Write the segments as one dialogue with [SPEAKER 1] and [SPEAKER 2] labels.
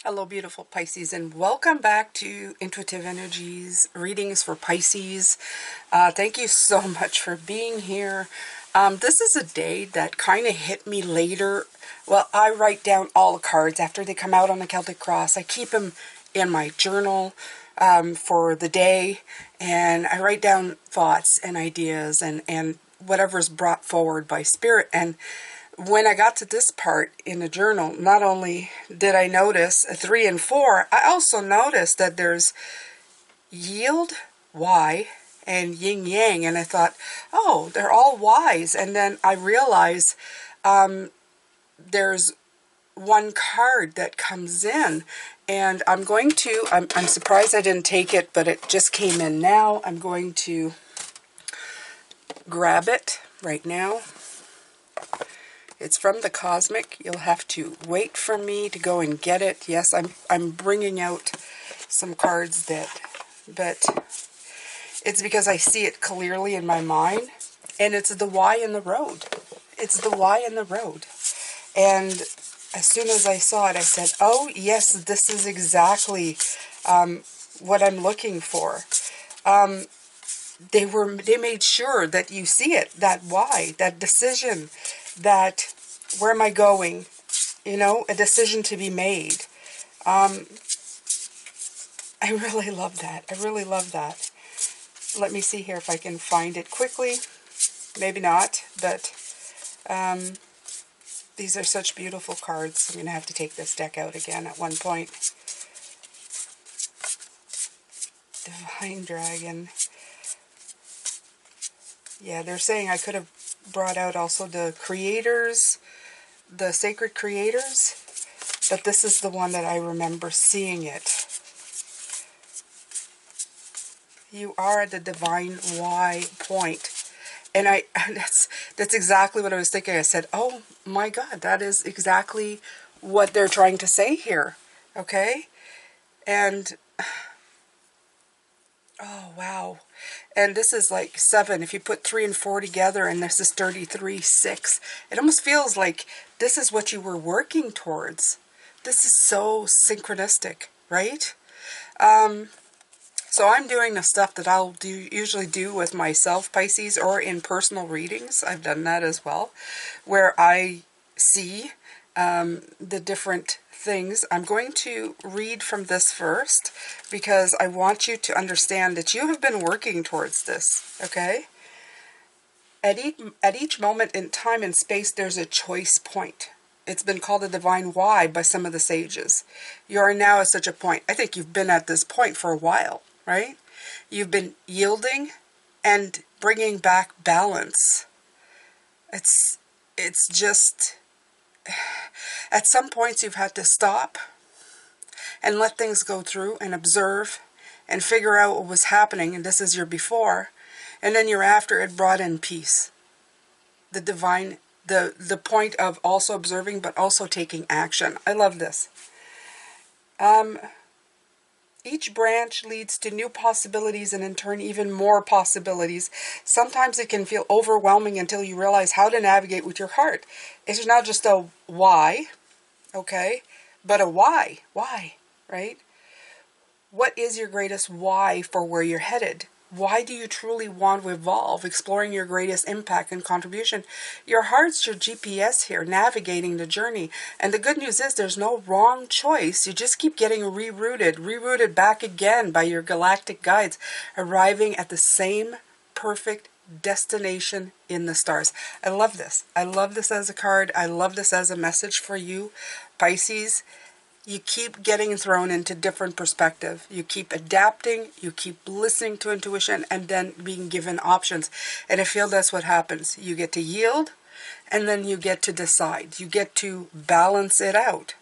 [SPEAKER 1] Hello, beautiful Pisces, and welcome back to Intuitive Energies readings for Pisces. Thank you so much for being here. This is a day that kind of hit me later. Well, I write down all the cards after they come out on the Celtic Cross. I keep them in my journal for the day, and I write down thoughts and ideas and whatever's brought forward by Spirit. And when I got to this part in the journal, not only did I notice 3 and 4, I also noticed that there's yield, Y, and yin yang. And I thought, oh, they're all Y's. And then I realized there's one card that comes in. And I'm surprised I didn't take it, but it just came in now. I'm going to grab it right now. It's from the Cosmic. You'll have to wait for me to go and get it. Yes, I'm bringing out some cards but it's because I see it clearly in my mind, and it's the Y in the road. It's the Y in the road. And as soon as I saw it, I said, "Oh yes, this is exactly what I'm looking for." They made sure that you see it, that Y, that decision, that where am I going? You know, a decision to be made. I really love that. I really love that. Let me see here if I can find it quickly. Maybe not, but these are such beautiful cards. I'm going to have to take this deck out again at one point. Divine Dragon. Yeah, they're saying I could have brought out also the creators, the sacred creators, but this is the one that I remember seeing it. You are at the divine Y point. And that's exactly what I was thinking. I said, oh my God, that is exactly what they're trying to say here. Okay? And, oh wow. And this is like 7. If you put 3 and 4 together, and this is 33, 6. It almost feels like this is what you were working towards. This is so synchronistic, right? So I'm doing the stuff that I'll usually do with myself, Pisces, or in personal readings. I've done that as well, where I see the different things. I'm going to read from this first because I want you to understand that you have been working towards this, okay? At each moment in time and space, there's a choice point. It's been called a divine Y by some of the sages. You are now at such a point. I think you've been at this point for a while, right? You've been yielding and bringing back balance. It's just, at some points you've had to stop and let things go through and observe and figure out what was happening. And this is your before. And then your after, it brought in peace. The divine, the point of also observing but also taking action. I love this. Each branch leads to new possibilities and in turn even more possibilities. Sometimes it can feel overwhelming until you realize how to navigate with your heart. It's not just a why, okay, but a why. Why, right? What is your greatest why for where you're headed? Why do you truly want to evolve, exploring your greatest impact and contribution? Your heart's your GPS here, navigating the journey. And the good news is there's no wrong choice. You just keep getting rerouted back again by your galactic guides, arriving at the same perfect destination in the stars. I love this. I love this as a card. I love this as a message for you, Pisces. You keep getting thrown into different perspective. You keep adapting, you keep listening to intuition, and then being given options. And I feel that's what happens. You get to yield, and then you get to decide. You get to balance it out.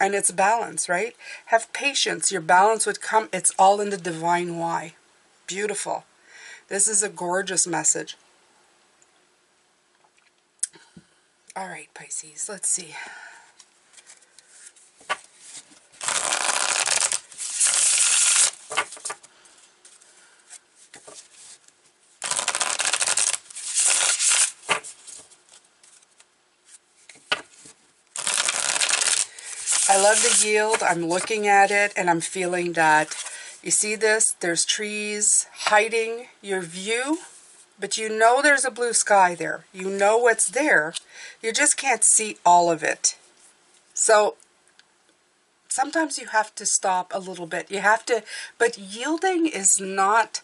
[SPEAKER 1] And it's balance, right? Have patience. Your balance would come. It's all in the divine Y. Beautiful. This is a gorgeous message. All right, Pisces, let's see. I love the yield. I'm looking at it and I'm feeling that, you see this? There's trees hiding your view, but you know there's a blue sky there. You know what's there. You just can't see all of it. So sometimes you have to stop a little bit. You have to, but yielding is not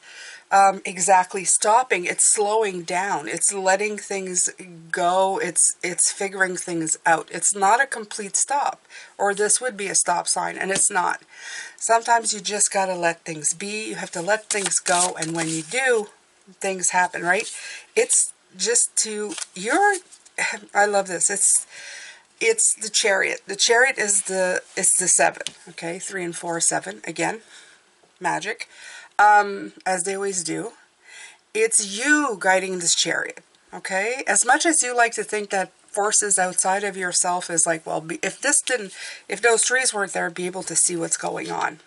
[SPEAKER 1] exactly stopping. It's slowing down. It's letting things go. It's figuring things out. It's not a complete stop, or this would be a stop sign, and it's not. Sometimes you just got to let things be. You have to let things go, and when you do, things happen, right? It's just I love this. It's the Chariot. The Chariot is the 7, okay? 3 and 4, 7. Again, magic, as they always do. It's you guiding this Chariot, okay? As much as you like to think that forces outside of yourself is like, well, if those trees weren't there, I'd be able to see what's going on.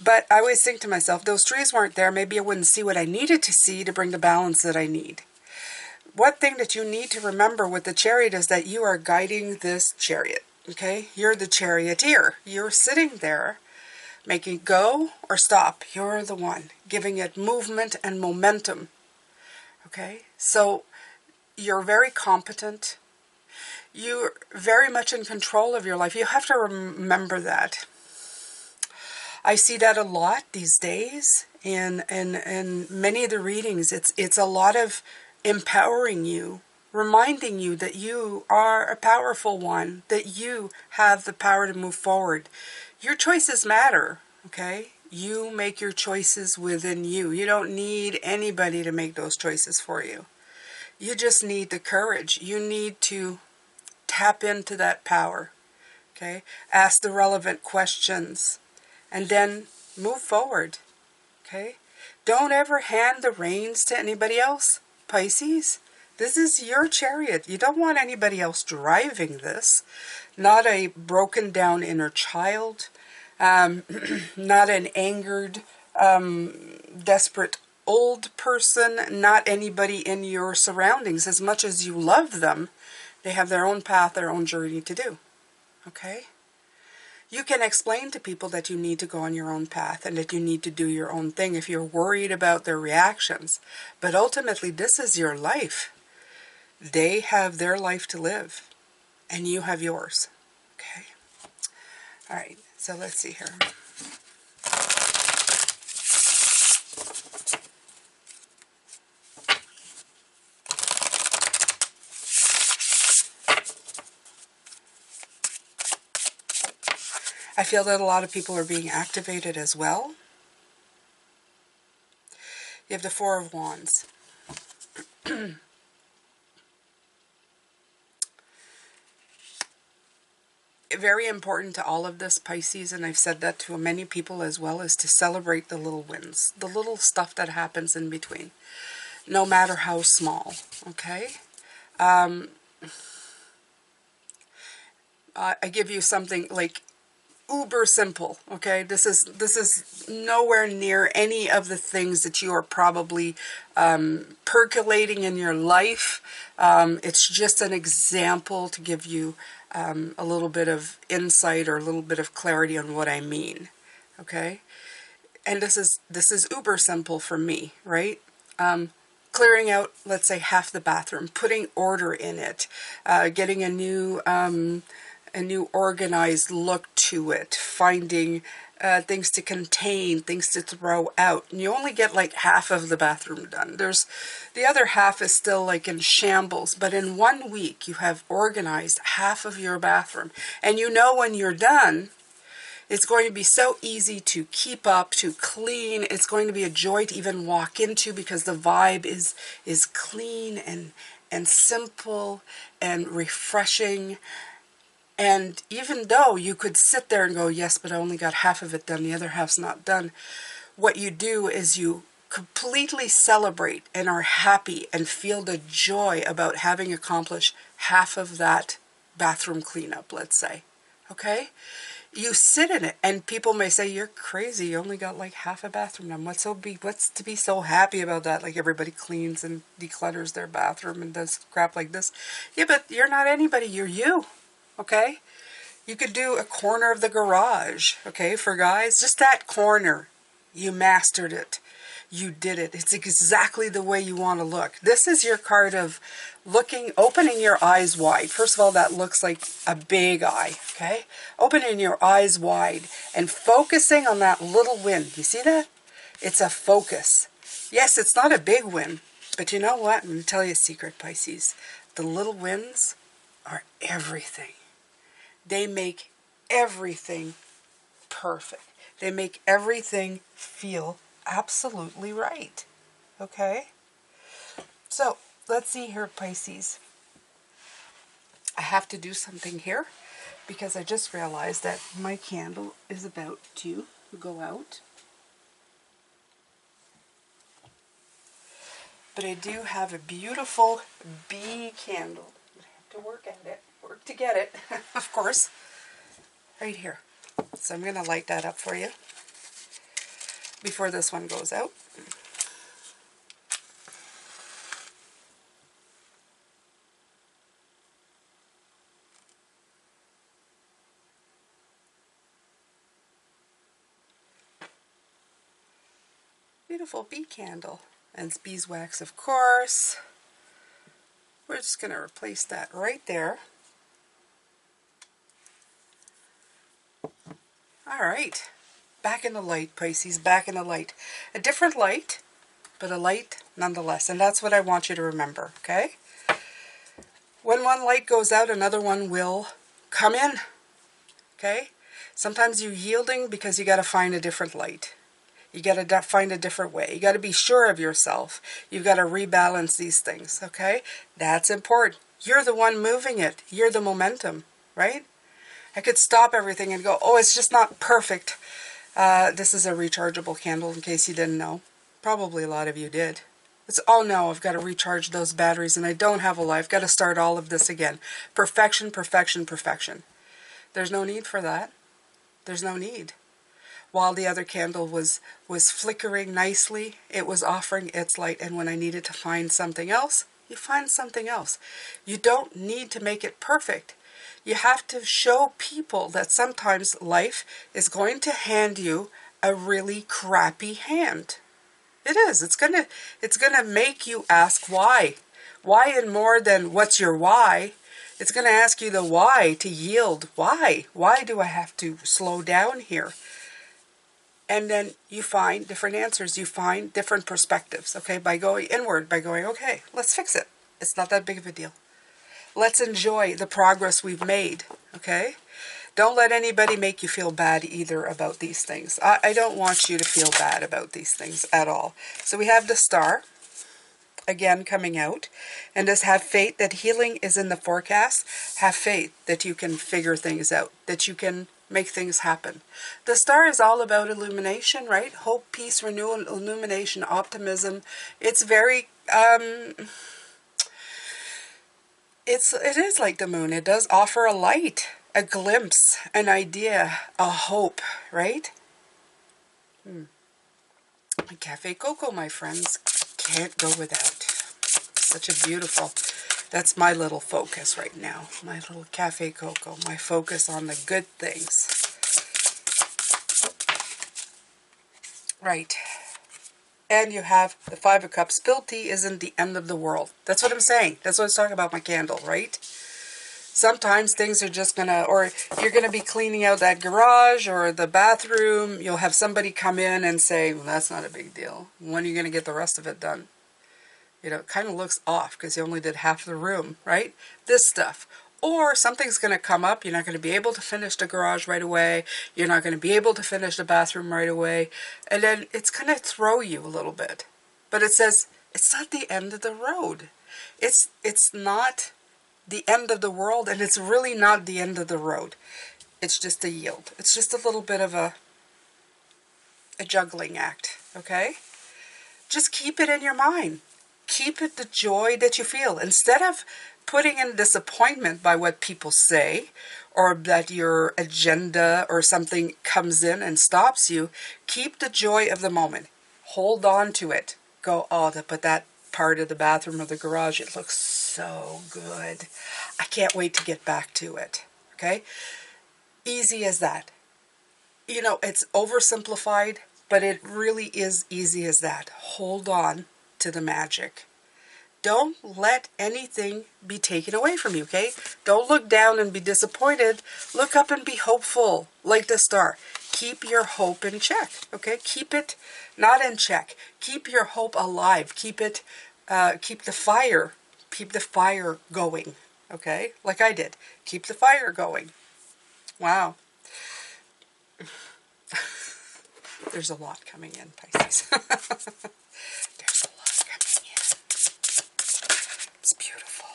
[SPEAKER 1] But I always think to myself, if those trees weren't there, maybe I wouldn't see what I needed to see to bring the balance that I need. One thing that you need to remember with the Chariot is that you are guiding this Chariot, okay? You're the charioteer. You're sitting there making it go or stop. You're the one giving it movement and momentum, okay? So you're very competent. You're very much in control of your life. You have to remember that. I see that a lot these days in many of the readings. It's a lot of empowering you, reminding you that you are a powerful one, that you have the power to move forward. Your choices matter, okay? You make your choices within you. You don't need anybody to make those choices for you. You just need the courage. You need to tap into that power, okay? Ask the relevant questions and then move forward, okay? Don't ever hand the reins to anybody else. Pisces, this is your Chariot. You don't want anybody else driving this. Not a broken down inner child, not an angered, desperate old person, not anybody in your surroundings. As much as you love them, they have their own path, their own journey to do, okay? You can explain to people that you need to go on your own path and that you need to do your own thing if you're worried about their reactions. But ultimately, this is your life. They have their life to live, and you have yours. Okay? All right, so let's see here. I feel that a lot of people are being activated as well. You have the 4 of Wands. Very important to all of this, Pisces, and I've said that to many people as well, is to celebrate the little wins, the little stuff that happens in between, no matter how small, okay? I give you something like uber simple, okay? This is nowhere near any of the things that you are probably percolating in your life. It's just an example to give you a little bit of insight or a little bit of clarity on what I mean, okay? And this is uber simple for me, right? Clearing out, let's say, half the bathroom, putting order in it, getting a new organized look to it, finding things to contain, things to throw out. And you only get like half of the bathroom done. The other half is still like in shambles, but in 1 week you have organized half of your bathroom. And you know when you're done, it's going to be so easy to keep up, to clean. It's going to be a joy to even walk into because the vibe is clean and simple and refreshing. And even though you could sit there and go, yes, but I only got half of it done, the other half's not done, what you do is you completely celebrate and are happy and feel the joy about having accomplished half of that bathroom cleanup, let's say. Okay? You sit in it, and people may say, you're crazy, you only got like half a bathroom done. What's to be so happy about that? Like everybody cleans and declutters their bathroom and does crap like this. Yeah, but you're not anybody, you're you. Okay? You could do a corner of the garage, okay, for guys. Just that corner. You mastered it. You did it. It's exactly the way you want to look. This is your card of looking, opening your eyes wide. First of all, that looks like a big eye, okay? Opening your eyes wide and focusing on that little win. You see that? It's a focus. Yes, it's not a big win, but you know what? I'm going to tell you a secret, Pisces. The little wins are everything. They make everything perfect. They make everything feel absolutely right. Okay? So, let's see here, Pisces. I have to do something here because I just realized that my candle is about to go out. But I do have a beautiful bee candle. I have to work at it. Work to get it, of course. Right here. So I'm going to light that up for you before this one goes out. Beautiful bee candle. And it's beeswax, of course. We're just going to replace that right there. All right. Back in the light, Pisces, back in the light. A different light, but a light nonetheless. And that's what I want you to remember, okay? When one light goes out, another one will come in, okay? Sometimes you're yielding because you got to find a different light. You got to find a different way. You got to be sure of yourself. You've got to rebalance these things, okay? That's important. You're the one moving it. You're the momentum, right? I could stop everything and go, oh, it's just not perfect. This is a rechargeable candle, in case you didn't know. Probably a lot of you did. It's, oh no, I've got to recharge those batteries and I don't have a life. I've got to start all of this again. Perfection, perfection, perfection. There's no need for that. There's no need. While the other candle was flickering nicely, it was offering its light. And when I needed to find something else, you find something else. You don't need to make it perfect. You have to show people that sometimes life is going to hand you a really crappy hand. It is. It's gonna make you ask why. Why, and more than what's your why. It's going to ask you the why to yield. Why? Why do I have to slow down here? And then you find different answers. You find different perspectives, okay? By going inward, by going, okay, let's fix it. It's not that big of a deal. Let's enjoy the progress we've made, okay? Don't let anybody make you feel bad either about these things. I don't want you to feel bad about these things at all. So we have the Star, again, coming out. And just have faith that healing is in the forecast. Have faith that you can figure things out, that you can make things happen. The Star is all about illumination, right? Hope, peace, renewal, illumination, optimism. It's very... It is like the moon. It does offer a light, a glimpse, an idea, a hope, right? Cafe Coco, my friends, can't go without. Such a beautiful... That's my little focus right now. My little Cafe Coco. My focus on the good things. Right. And you have the Five of Cups. Spilled tea isn't the end of the world. That's what I'm saying. That's what I was talking about my candle, right? Sometimes things are just going to, or you're going to be cleaning out that garage or the bathroom. You'll have somebody come in and say, well, that's not a big deal. When are you going to get the rest of it done? You know, it kind of looks off because you only did half the room, right? This stuff. Or something's going to come up. You're not going to be able to finish the garage right away. You're not going to be able to finish the bathroom right away. And then it's going to throw you a little bit. But it says, it's not the end of the road. It's not the end of the world, and it's really not the end of the road. It's just a yield. It's just a little bit of a juggling act, okay? Just keep it in your mind. Keep it the joy that you feel. Instead of putting in disappointment by what people say, or that your agenda or something comes in and stops you, keep the joy of the moment. Hold on to it. Go, oh, but that part of the bathroom or the garage, it looks so good. I can't wait to get back to it. Okay? Easy as that. You know, it's oversimplified, but it really is easy as that. Hold on to the magic. Don't let anything be taken away from you, okay? Don't look down and be disappointed. Look up and be hopeful, like the star. Keep your hope in check, okay? Keep it not in check. Keep your hope alive. Keep it, keep the fire going, okay? Like I did. Keep the fire going. Wow. There's a lot coming in, Pisces. There's a lot coming in. It's beautiful.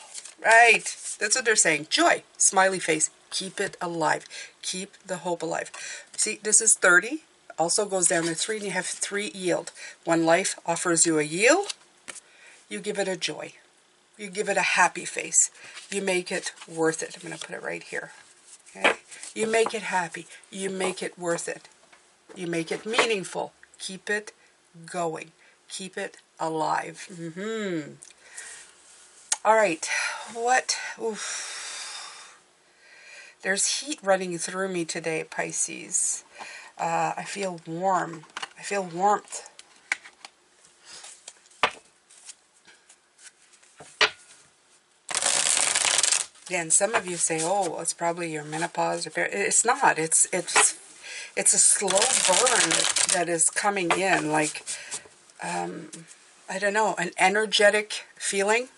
[SPEAKER 1] Right. That's what they're saying. Joy. Smiley face. Keep it alive. Keep the hope alive. See, this is 30. Also goes down to 3, and you have 3 yield. When life offers you a yield, you give it a joy. You give it a happy face. You make it worth it. I'm going to put it right here. Okay? You make it happy. You make it worth it. You make it meaningful. Keep it going. Keep it alive. All right. What? Oof. There's heat running through me today, Pisces. I feel warm. I feel warmth. Yeah, and some of you say, "Oh, well, it's probably your menopause." It's not. It's a slow burn that is coming in, like I don't know, an energetic feeling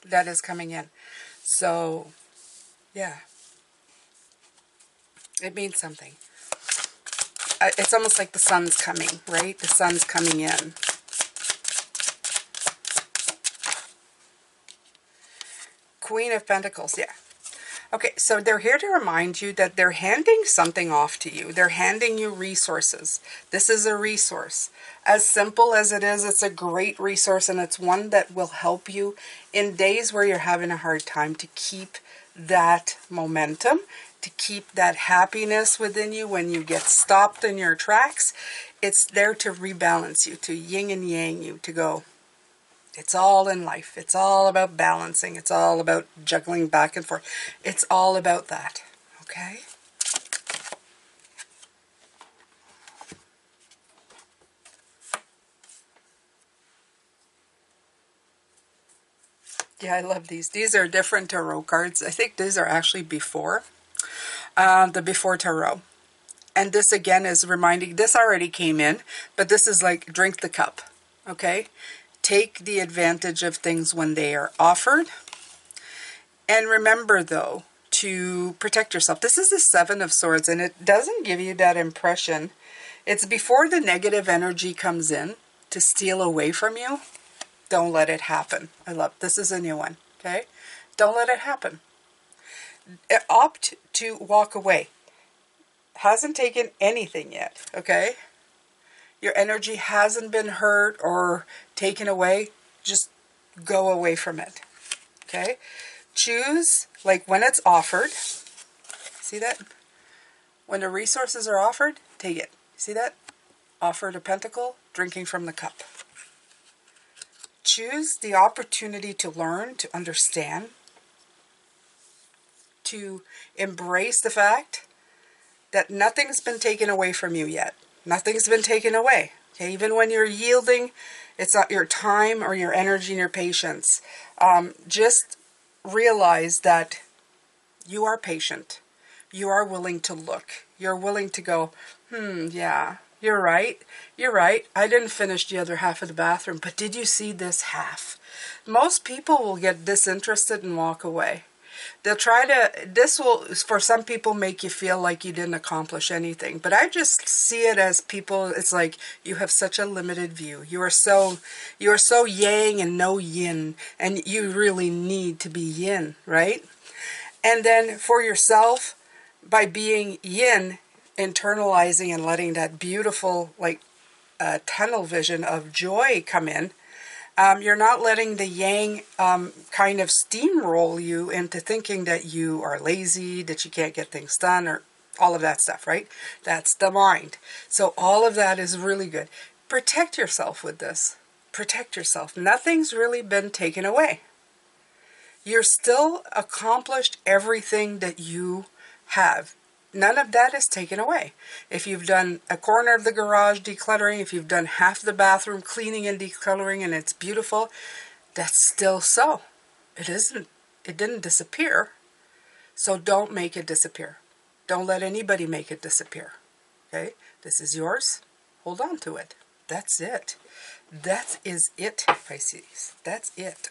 [SPEAKER 1] that is coming in. So, yeah, it means something. It's almost like the sun's coming, right? The sun's coming in. Queen of Pentacles, yeah. Okay, so they're here to remind you that they're handing something off to you. They're handing you resources. This is a resource. As simple as it is, it's a great resource, and it's one that will help you in days where you're having a hard time to keep that momentum, to keep that happiness within you when you get stopped in your tracks. It's there to rebalance you, to yin and yang you, to go, it's all in life. It's all about balancing. It's all about juggling back and forth. It's all about that. Okay? Yeah, I love these. These are different tarot cards. I think these are actually before. The before tarot. And this again is reminding, this already came in, but this is like drink the cup. Okay? Take the advantage of things when they are offered. And remember, though, to protect yourself. This is the 7 of Swords, and it doesn't give you that impression. It's before the negative energy comes in to steal away from you. Don't let it happen. I love, this is a new one, okay? Don't let it happen. Opt to walk away. Hasn't taken anything yet, okay? Your energy hasn't been hurt or taken away. Just go away from it, okay? Choose, like when it's offered. See that? When the resources are offered, take it. See that? Offered a pentacle, drinking from the cup. Choose the opportunity to learn, to understand, to embrace the fact that nothing's been taken away from you yet. Nothing's been taken away. Okay, even when you're yielding, it's not your time or your energy and your patience. Just realize that you are patient. You are willing to look. You're willing to go, yeah, you're right. You're right. I didn't finish the other half of the bathroom, but did you see this half? Most people will get disinterested and walk away. They'll try to, this will, for some people, make you feel like you didn't accomplish anything. But I just see it as people, it's like you have such a limited view. You are so yang and no yin. And you really need to be yin, right? And then for yourself, by being yin, internalizing and letting that beautiful, like, tunnel vision of joy come in, you're not letting the yang kind of steamroll you into thinking that you are lazy, that you can't get things done, or all of that stuff, right? That's the mind. So all of that is really good. Protect yourself with this. Protect yourself. Nothing's really been taken away. You're still accomplished everything that you have. None of that is taken away. If you've done a corner of the garage decluttering, if you've done half the bathroom cleaning and decluttering and it's beautiful, that's still so. It didn't disappear. So don't make it disappear. Don't let anybody make it disappear. Okay? This is yours. Hold on to it. That's it. That is it, Pisces. That's it.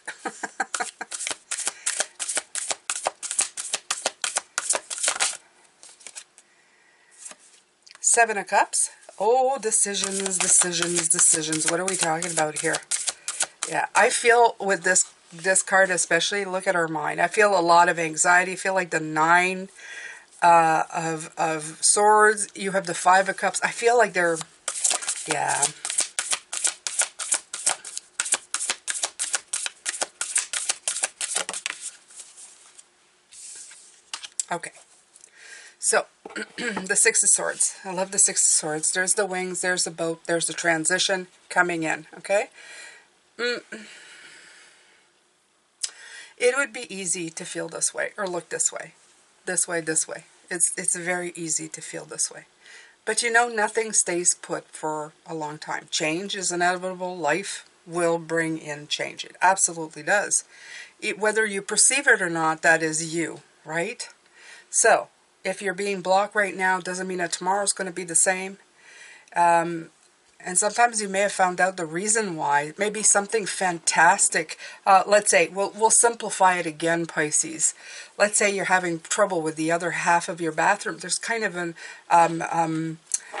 [SPEAKER 1] Seven of Cups. Oh, decisions, decisions, decisions. What are we talking about here? Yeah, I feel with this card especially, look at our mind. I feel a lot of anxiety. I feel like the Nine of Swords. You have the Five of Cups. I feel like they're, yeah. Okay. So, the Six of Swords. I love the Six of Swords. There's the wings, there's the boat, there's the transition coming in, okay? It would be easy to feel this way, or look this way. This way, this way. It's very easy to feel this way. But you know, nothing stays put for a long time. Change is inevitable. Life will bring in change. It absolutely does. Whether you perceive it or not, that is you, right? So, if you're being blocked right now, doesn't mean that tomorrow's going to be the same. And sometimes you may have found out the reason why. Maybe something fantastic. Let's say, we'll simplify it again, Pisces. Let's say you're having trouble with the other half of your bathroom. There's kind of an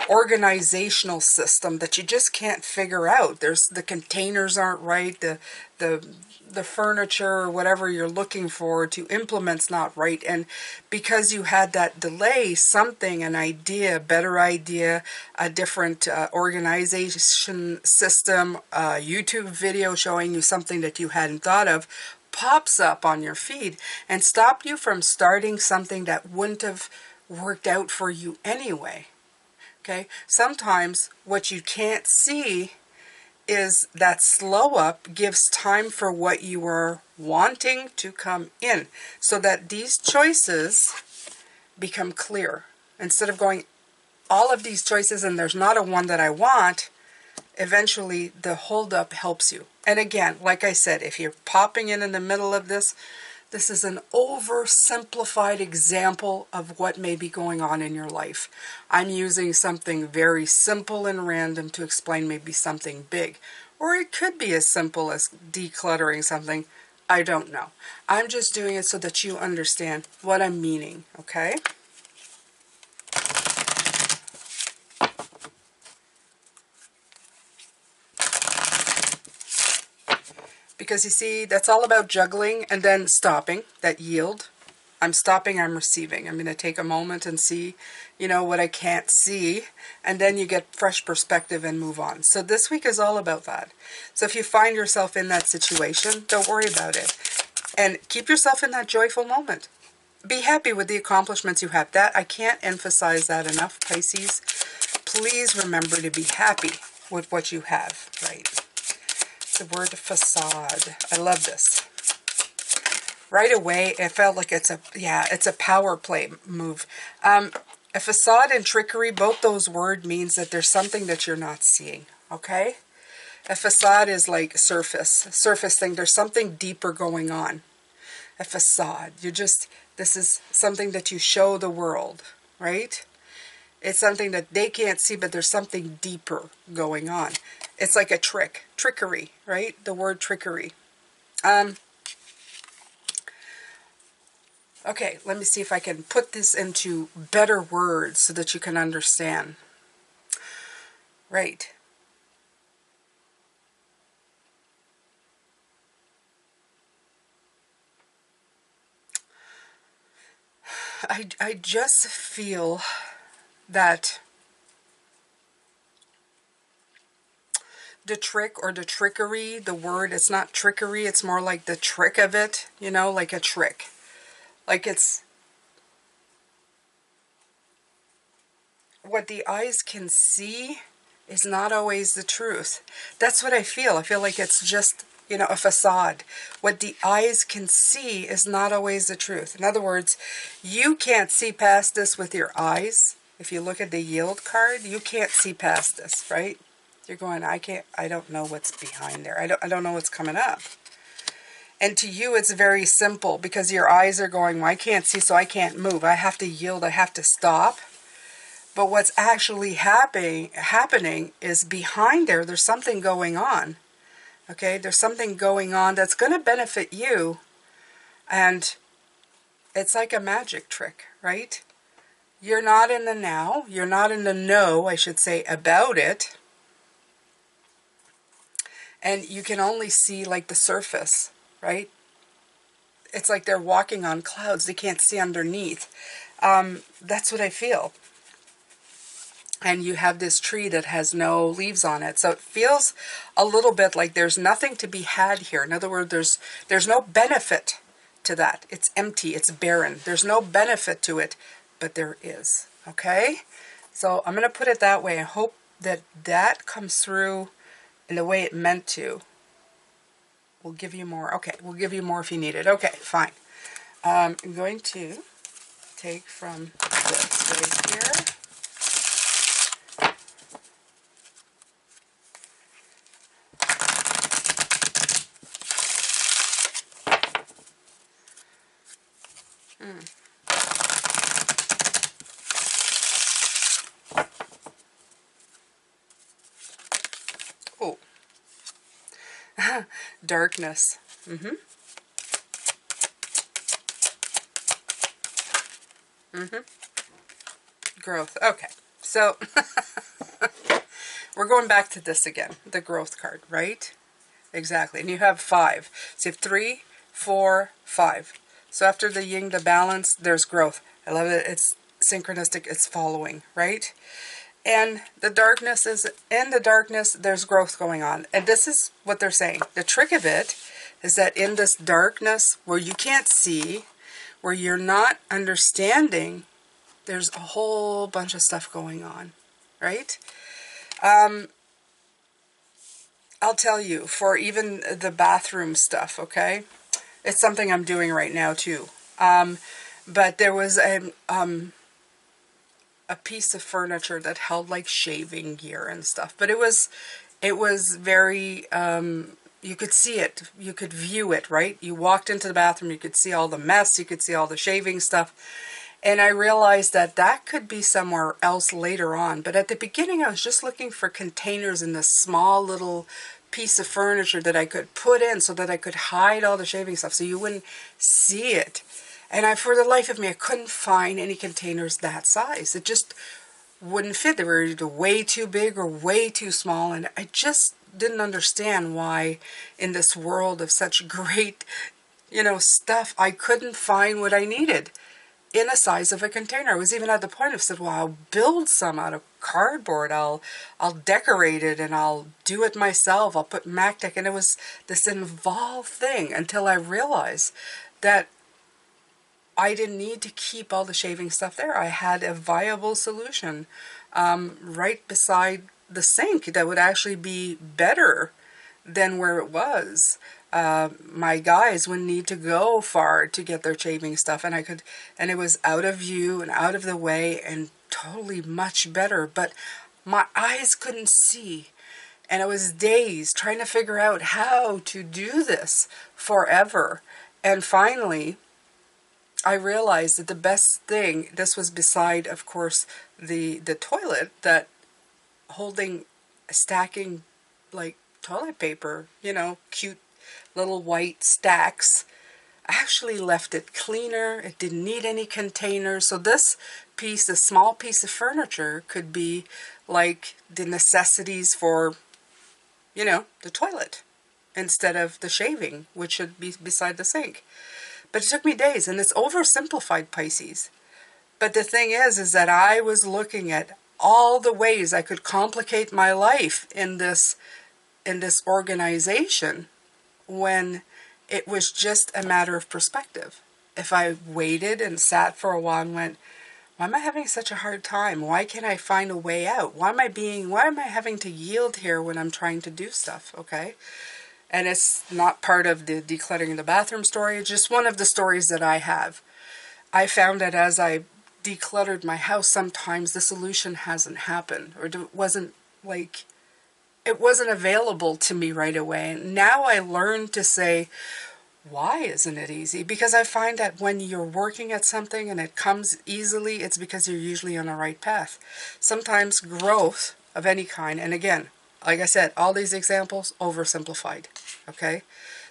[SPEAKER 1] organizational system that you just can't figure out. The containers aren't right. The furniture or whatever you're looking for to implement's not right, and because you had that delay, something, an idea, better idea, a different organization system, a YouTube video showing you something that you hadn't thought of, pops up on your feed and stopped you from starting something that wouldn't have worked out for you anyway. Okay, sometimes what you can't see is that slow up gives time for what you are wanting to come in, so that these choices become clear. Instead of going all of these choices and there's not a one that I want, eventually the hold up helps you. And again, like I said, if you're popping in the middle of this, this is an oversimplified example of what may be going on in your life. I'm using something very simple and random to explain maybe something big. Or it could be as simple as decluttering something. I don't know. I'm just doing it so that you understand what I'm meaning, okay? Because you see, that's all about juggling and then stopping, that yield. I'm stopping, I'm receiving. I'm going to take a moment and see, what I can't see. And then you get fresh perspective and move on. So this week is all about that. So if you find yourself in that situation, don't worry about it. And keep yourself in that joyful moment. Be happy with the accomplishments you have. That, I can't emphasize that enough, Pisces. Please remember to be happy with what you have, right? The word facade. I love this. Right away, it felt like it's a power play move. A facade and trickery, both those words means that there's something that you're not seeing, okay? A facade is like surface thing. There's something deeper going on. A facade, this is something that you show the world, right? It's something that they can't see, but there's something deeper going on. It's like a trickery, right? The word trickery. Okay, let me see if I can put this into better words so that you can understand. Right. I just feel that the trick or the trickery, the word, it's not trickery, it's more like the trick of it, like a trick. Like it's what the eyes can see is not always the truth. That's what I feel. I feel like it's just, you know, a facade. What the eyes can see is not always the truth. In other words, you can't see past this with your eyes. If you look at the yield card, you can't see past this, right? You're going, I don't know what's behind there. I don't know what's coming up. And to you, it's very simple because your eyes are going, well, I can't see, so I can't move. I have to yield. I have to stop. But what's actually happening is behind there, there's something going on. Okay, there's something going on that's going to benefit you. And it's like a magic trick, right? You're not in the now. You're not in the know, I should say, about it. And you can only see like the surface, right? It's like they're walking on clouds. They can't see underneath. That's what I feel. And you have this tree that has no leaves on it. So it feels a little bit like there's nothing to be had here. In other words, there's no benefit to that. It's empty. It's barren. There's no benefit to it, but there is. Okay? So I'm going to put it that way. I hope that that comes through in the way it meant to. We'll give you more. Okay, we'll give you more if you need it. Okay, fine. I'm going to take from this right here. Oh. Darkness. Growth. Okay. So we're going back to this again. The growth card, right? Exactly. And you have 5. So you have 3, 4, 5. So after the yin, the balance, there's growth. I love it. It's synchronistic. It's following, right? And the darkness is, in the darkness, there's growth going on. And this is what they're saying. The trick of it is that in this darkness where you can't see, where you're not understanding, there's a whole bunch of stuff going on, right? I'll tell you, for even the bathroom stuff, okay? It's something I'm doing right now too. But there was a piece of furniture that held like shaving gear and stuff. But it was very, you could see it. You could view it, right? You walked into the bathroom, you could see all the mess, you could see all the shaving stuff. And I realized that that could be somewhere else later on. But at the beginning, I was just looking for containers in this small little piece of furniture that I could put in so that I could hide all the shaving stuff so you wouldn't see it. And for the life of me, I couldn't find any containers that size. It just wouldn't fit. They were either way too big or way too small. And I just didn't understand why in this world of such great, stuff, I couldn't find what I needed in a size of a container. I was even at the point of said, well, I'll build some out of cardboard. I'll decorate it and I'll do it myself. I'll put MacDeck. And it was this involved thing until I realized that I didn't need to keep all the shaving stuff there. I had a viable solution right beside the sink that would actually be better than where it was. My guys wouldn't need to go far to get their shaving stuff, and it was out of view and out of the way and totally much better. But my eyes couldn't see, and I was dazed trying to figure out how to do this forever. And finally, I realized that the best thing, this was beside, of course, the toilet, that stacking like toilet paper, cute little white stacks, actually left it cleaner. It didn't need any containers. So this small piece of furniture could be like the necessities for, the toilet instead of the shaving, which should be beside the sink. But it took me days, and it's oversimplified, Pisces. But the thing is that I was looking at all the ways I could complicate my life in this organization, when it was just a matter of perspective. If I waited and sat for a while and went, why am I having such a hard time? Why can't I find a way out? Why am I having to yield here when I'm trying to do stuff? Okay. And it's not part of the decluttering the bathroom story. It's just one of the stories that I have. I found that as I decluttered my house, sometimes the solution hasn't happened, or wasn't like, it wasn't available to me right away. And now I learned to say, why isn't it easy? Because I find that when you're working at something and it comes easily, it's because you're usually on the right path. Sometimes growth of any kind, and again, like I said, all these examples oversimplified, okay?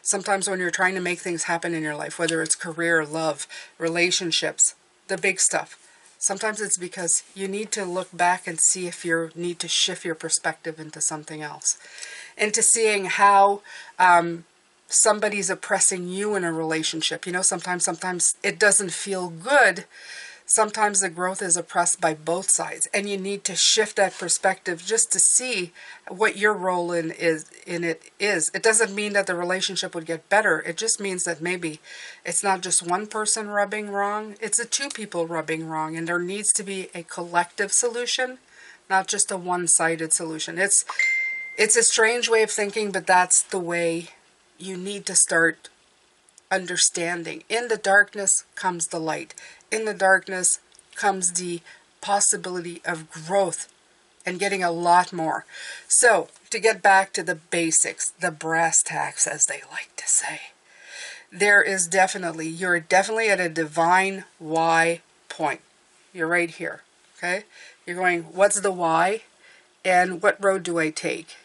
[SPEAKER 1] Sometimes when you're trying to make things happen in your life, whether it's career, love, relationships, the big stuff, sometimes it's because you need to look back and see if you need to shift your perspective into something else, into seeing how somebody's oppressing you in a relationship. You know, sometimes it doesn't feel good. Sometimes the growth is oppressed by both sides, and you need to shift that perspective just to see what your role in it is. It doesn't mean that the relationship would get better. It just means that maybe it's not just one person rubbing wrong, it's the two people rubbing wrong, and there needs to be a collective solution, not just a one-sided solution. It's a strange way of thinking, but that's the way you need to start understanding. In the darkness comes the light. In the darkness comes the possibility of growth and getting a lot more. So, to get back to the basics, the brass tacks, as they like to say, you're definitely at a divine why point. You're right here, okay? You're going, what's the why? And what road do I take?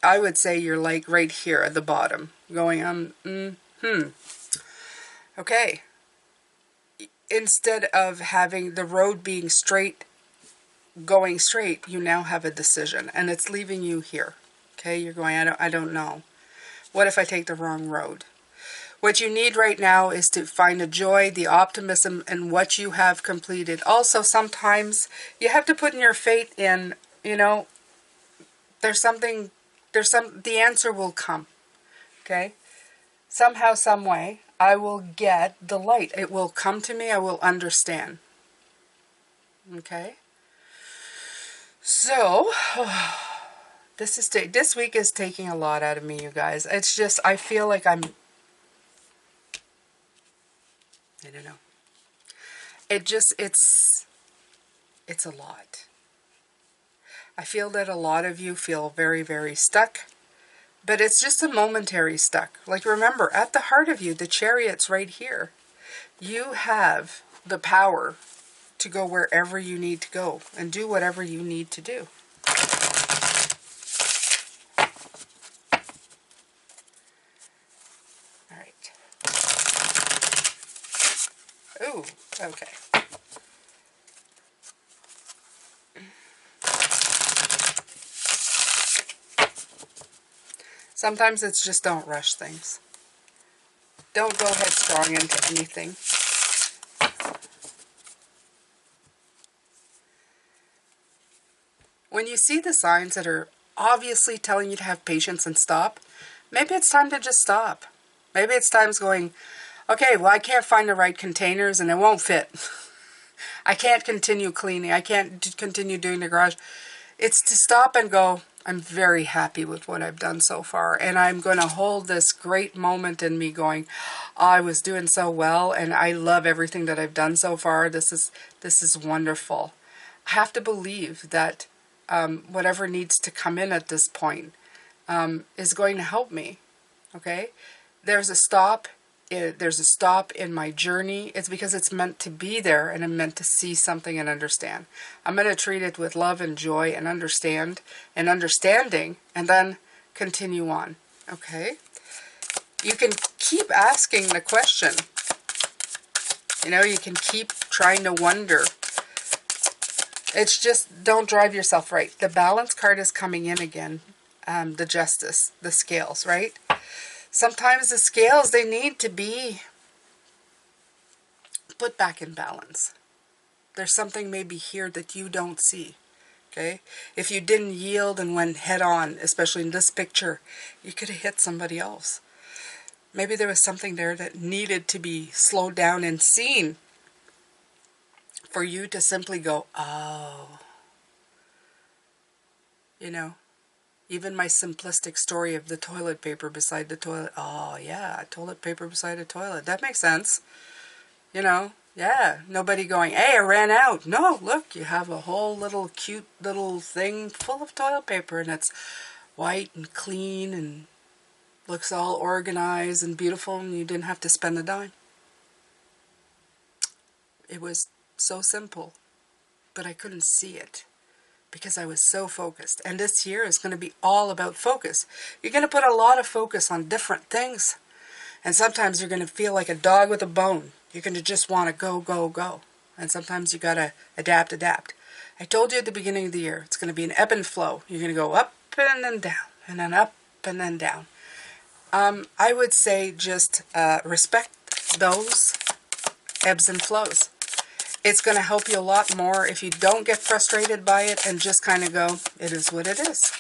[SPEAKER 1] I would say you're like right here at the bottom, going, okay. Instead of having the road being straight, going straight, you now have a decision, and it's leaving you here. Okay, you're going, I don't know. What if I take the wrong road? What you need right now is to find the joy, the optimism in what you have completed. Also, sometimes you have to put in your faith in, you know, the answer will come. Okay? Somehow, some way, I will get the light. It will come to me. I will understand. Okay? So, this week is taking a lot out of me, you guys. It's just, I feel like I don't know. It's a lot. I feel that a lot of you feel very, very stuck. But it's just a momentary stuck. Like, remember, at the heart of you, the Chariot's right here. You have the power to go wherever you need to go and do whatever you need to do. All right. Ooh, okay. Sometimes it's just don't rush things. Don't go headstrong into anything. When you see the signs that are obviously telling you to have patience and stop, maybe it's time to just stop. Maybe it's time going, okay, well, I can't find the right containers and it won't fit. I can't continue cleaning. I can't continue doing the garage. It's to stop and go, I'm very happy with what I've done so far. And I'm going to hold this great moment in me going, oh, I was doing so well and I love everything that I've done so far. This is wonderful. I have to believe that whatever needs to come in at this point is going to help me. Okay? There's a stop. There's a stop in my journey. It's because it's meant to be there and I'm meant to see something and understand. I'm going to treat it with love and joy and understanding and then continue on. Okay? You can keep asking the question. You know, you can keep trying to wonder. It's just, don't drive yourself right. The balance card is coming in again. The justice, the scales, right? Sometimes the scales, they need to be put back in balance. There's something maybe here that you don't see, okay? If you didn't yield and went head on, especially in this picture, you could have hit somebody else. Maybe there was something there that needed to be slowed down and seen for you to simply go, oh, you know. Even my simplistic story of the toilet paper beside the toilet. Oh, yeah, toilet paper beside a toilet. That makes sense. You know, yeah. Nobody going, hey, I ran out. No, look, you have a whole little cute little thing full of toilet paper, and it's white and clean and looks all organized and beautiful, and you didn't have to spend a dime. It was so simple, but I couldn't see it because I was so focused. And this year is going to be all about focus. You're going to put a lot of focus on different things. And sometimes you're going to feel like a dog with a bone. You're going to just want to go, go, go. And sometimes you got to adapt, adapt. I told you at the beginning of the year, it's going to be an ebb and flow. You're going to go up and then down, and then up and then down. I would say just respect those ebbs and flows. It's going to help you a lot more if you don't get frustrated by it and just kind of go, it is what it is.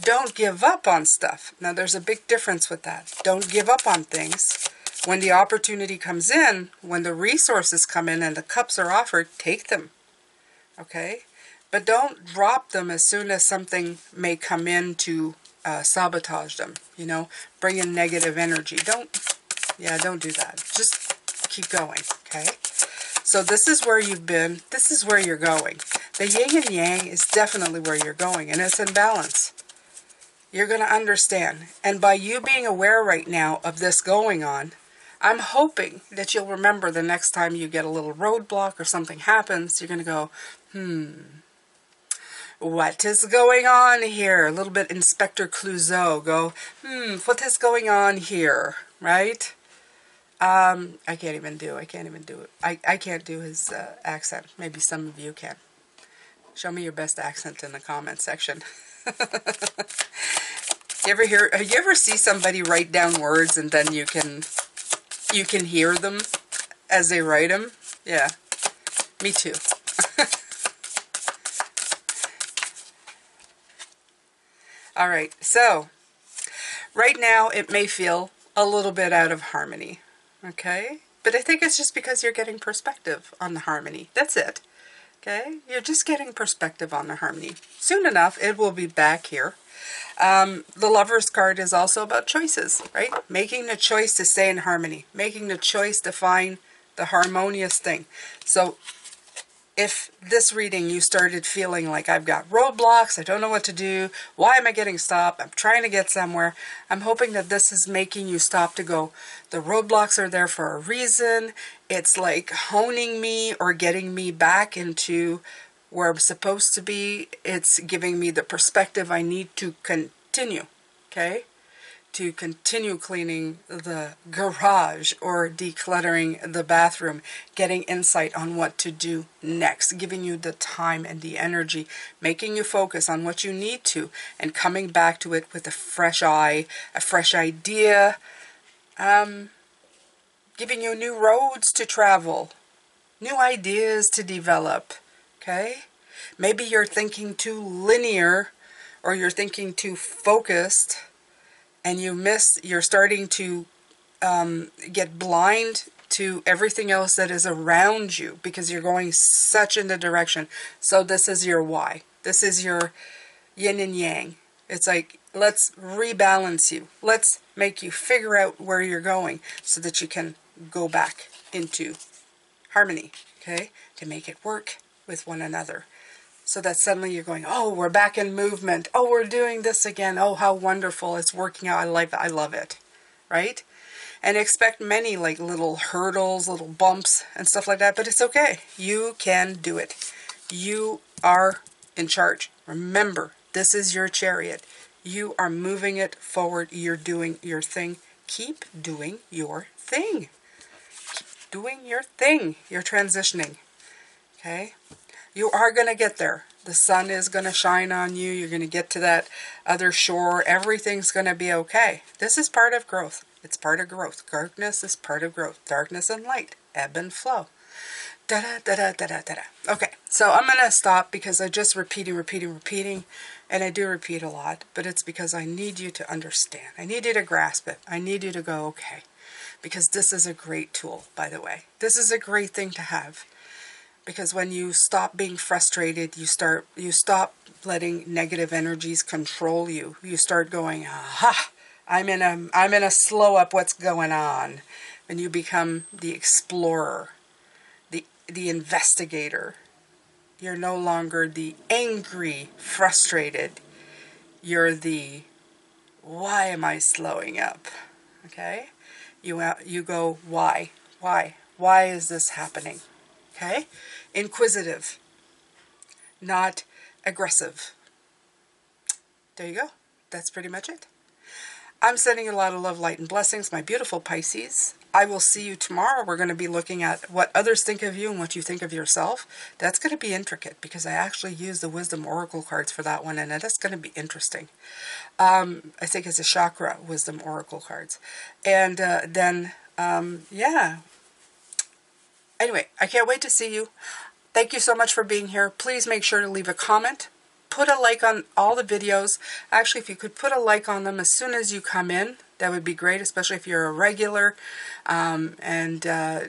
[SPEAKER 1] Don't give up on stuff. Now, there's a big difference with that. Don't give up on things. When the opportunity comes in, when the resources come in and the cups are offered, take them. Okay? But don't drop them as soon as something may come in to sabotage them. You know, bring in negative energy. Don't do that. Just keep going. Okay? So this is where you've been. This is where you're going. The yin and yang is definitely where you're going, and it's in balance. You're going to understand. And by you being aware right now of this going on, I'm hoping that you'll remember the next time you get a little roadblock or something happens, you're going to go, what is going on here? A little bit Inspector Clouseau. Go, what is going on here? Right? I can't even do it. I can't do his accent. Maybe some of you can. Show me your best accent in the comment section. You ever see somebody write down words and then you can hear them as they write them? Yeah, me too. All right, so right now it may feel a little bit out of harmony, okay? But I think it's just because you're getting perspective on the harmony. That's it, okay? You're just getting perspective on the harmony. Soon enough, it will be back here. The Lover's card is also about choices, right? Making the choice to stay in harmony. Making the choice to find the harmonious thing. So if this reading you started feeling like I've got roadblocks, I don't know what to do, why am I getting stopped, I'm trying to get somewhere, I'm hoping that this is making you stop to go, the roadblocks are there for a reason. It's like honing me or getting me back into where I'm supposed to be. It's giving me the perspective I need to continue, okay? To continue cleaning the garage or decluttering the bathroom, getting insight on what to do next, giving you the time and the energy, making you focus on what you need to, and coming back to it with a fresh eye, a fresh idea, giving you new roads to travel, new ideas to develop, okay? Maybe you're thinking too linear or you're thinking too focused and you're starting to get blind to everything else that is around you because you're going such in the direction. So this is your why. This is your yin and yang. It's like, let's rebalance you. Let's make you figure out where you're going so that you can go back into harmony, okay? To make it work with one another. So that suddenly you're going, oh, we're back in movement. Oh, we're doing this again. Oh, how wonderful. It's working out. I love it. Right? And expect many like little hurdles, little bumps and stuff like that. But it's okay. You can do it. You are in charge. Remember, this is your chariot. You are moving it forward. You're doing your thing. Keep doing your thing. Keep doing your thing. You're transitioning. Okay? You are going to get there. The sun is going to shine on you. You're going to get to that other shore. Everything's going to be okay. This is part of growth. It's part of growth. Darkness is part of growth. Darkness and light. Ebb and flow. Da-da-da-da-da-da-da. Okay, so I'm going to stop because I just repeating. And I do repeat a lot. But it's because I need you to understand. I need you to grasp it. I need you to go, okay. Because this is a great tool, by the way. This is a great thing to have. Because when you stop being frustrated, you stop letting negative energies control you. You start going, aha, I'm in a slow up, what's going on? And you become the explorer, the investigator. You're no longer the angry, frustrated. You're the, why am I slowing up? Okay? You go, why? Why? Why is this happening? Okay? Inquisitive, not aggressive. There you go. That's pretty much it. I'm sending you a lot of love, light, and blessings, my beautiful Pisces. I will see you tomorrow. We're going to be looking at what others think of you and what you think of yourself. That's going to be intricate because I actually use the Wisdom Oracle cards for that one, and it is going to be interesting. I think it's a chakra Wisdom Oracle cards. And yeah. Anyway, I can't wait to see you. Thank you so much for being here. Please make sure to leave a comment. Put a like on all the videos. Actually, if you could put a like on them as soon as you come in, that would be great, especially if you're a regular.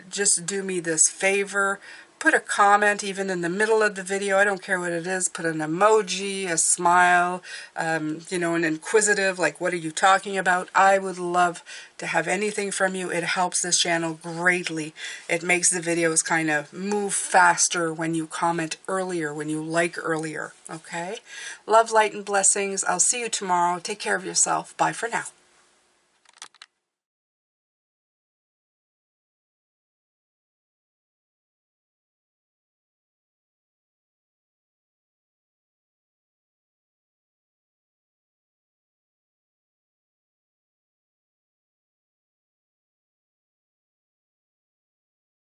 [SPEAKER 1] Just do me this favor. Put a comment even in the middle of the video. I don't care what it is. Put an emoji, a smile, you know, an inquisitive, like, what are you talking about? I would love to have anything from you. It helps this channel greatly. It makes the videos kind of move faster when you comment earlier, when you like earlier, okay? Love, light, and blessings. I'll see you tomorrow. Take care of yourself. Bye for now.